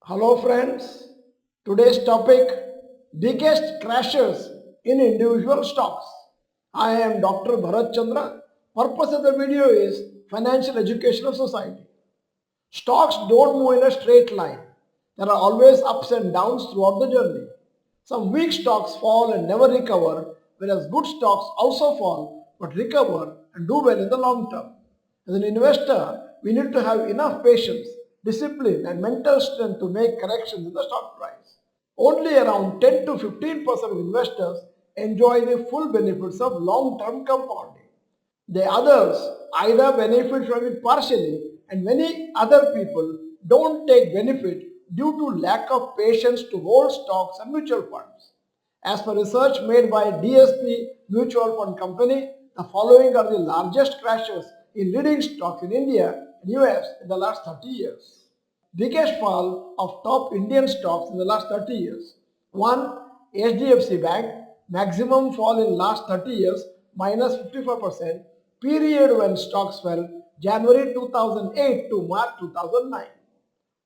Hello friends, today's topic biggest crashes in individual stocks. I am Dr. Bharath Chandra. Purpose of the video is financial education of society. Stocks don't move in a straight line. There are always ups and downs throughout the journey. Some weak stocks fall and never recover, whereas good stocks also fall but recover and do well in the long term. As an investor, we need to have enough patience, discipline, and mental strength to make corrections in the stock price. Only around 10 to 15% of investors enjoy the full benefits of long term compounding. The others either benefit from it partially, and many other people don't take benefit due to lack of patience to hold stocks and mutual funds. As per research made by DSP Mutual Fund Company, the following are the largest crashes in leading stocks in India and US in the last 30 years. Biggest fall of top Indian stocks in the last 30 years. 1. HDFC Bank, maximum fall in last 30 years, minus 54%, period when stocks fell January 2008 to March 2009.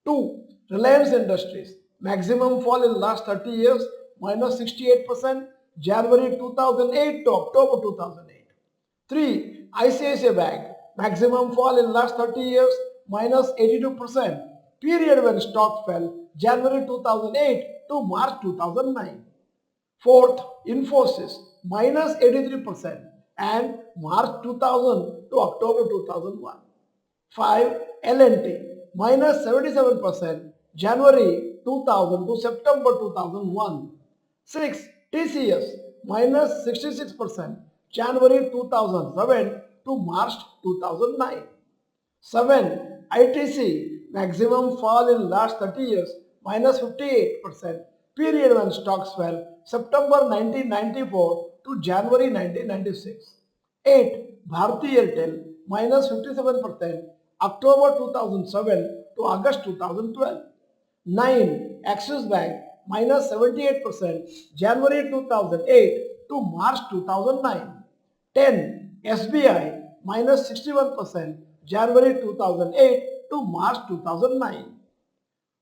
2. Reliance Industries, maximum fall in last 30 years, minus 68%, January 2008 to October 2008. 3. ICICI Bank, maximum fall in last 30 years, minus 82%, period when stock fell January 2008 to March 2009. Fourth, Infosys, minus 83%, and March 2000 to October 2001. 5. L&T, minus 77%, January 2000 to September 2001. 6. TCS, minus 66%, January 2007 to March 2009. 7. ITC, maximum fall in last 30 years, minus 58%, period when stocks fell September 1994 to January 1996. 8. Bharti Airtel, minus 57%, October 2007 to August 2012. 9. Axis Bank, minus 78%, January 2008 to March 2009. 10. SBI, minus 61%, January 2008 to March 2009.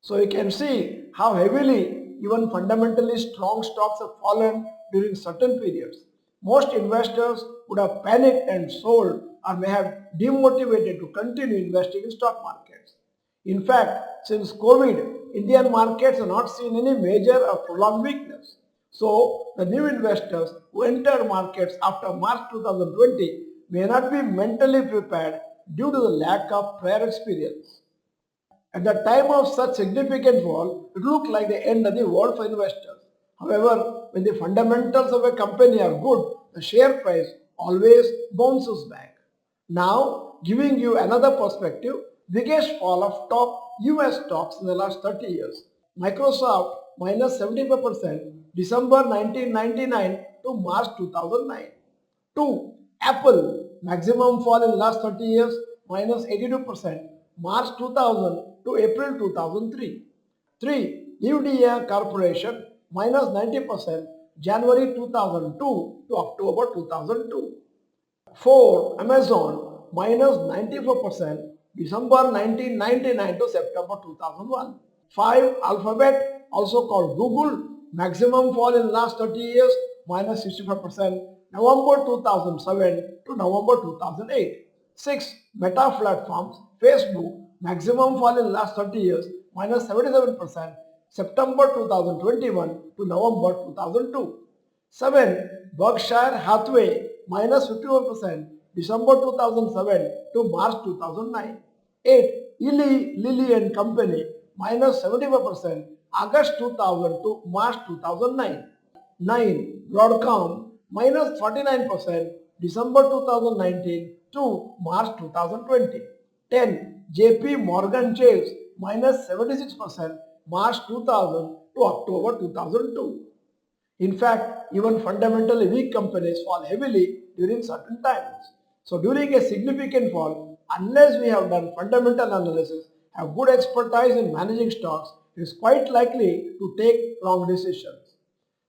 So you can see how heavily even fundamentally strong stocks have fallen during certain periods. Most investors would have panicked and sold or may have demotivated to continue investing in stock markets. In fact, since COVID, Indian markets have not seen any major or prolonged weakness. So, the new investors who entered markets after March 2020 may not be mentally prepared due to the lack of prior experience. At the time of such significant fall, it looked like the end of the world for investors. However, when the fundamentals of a company are good, the share price always bounces back. Now, giving you another perspective, biggest fall of top US stocks in the last 30 years. Microsoft minus 75%, December 1999 to March 2009. 2. Apple, maximum fall in last 30 years, minus 82%, March 2000 to April 2003. 3. UDA Corporation, minus 90%, January 2002 to October 2002. 4. Amazon, minus 94%, December 1999 to September 2001. 5. Alphabet, also called Google, maximum fall in last 30 years, minus 65%, November 2007 to November 2008. 6. Meta Platforms, Facebook, maximum fall in last 30 years, minus 77%, September 2021 to November 2002. 7. Berkshire Hathaway, minus 51%, December 2007 to March 2009. 8. Eli Lilly and Company, minus 75%, August 2000 to March 2009. 9. Broadcom, minus 49%, December 2019 to March 2020. 10. JP Morgan Chase, minus 76%, March 2000 to October 2002. In fact, even fundamentally weak companies fall heavily during certain times. So during a significant fall, unless we have done fundamental analysis, have good expertise in managing stocks, it is quite likely to take wrong decisions.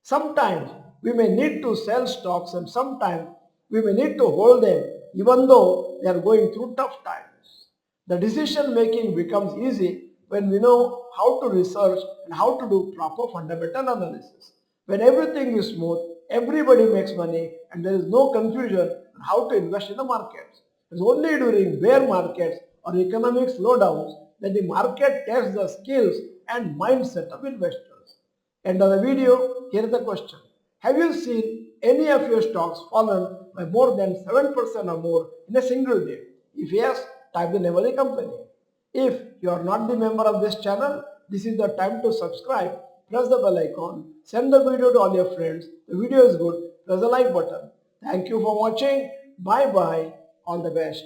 Sometimes we may need to sell stocks and sometimes we may need to hold them even though they are going through tough times. The decision making becomes easy when we know how to research and how to do proper fundamental analysis. When everything is smooth, everybody makes money and there is no confusion on how to invest in the markets. It's only during bear markets or economic slowdowns that the market tests the skills and mindset of investors. End of the video, here is the question. Have you seen any of your stocks fallen by more than 7% or more in a single day? If yes, type the name of the company. If you are not the member of this channel, this is the time to subscribe. Press the bell icon. Send the video to all your friends. The video is good. Press the like button. Thank you for watching. Bye bye. All the best.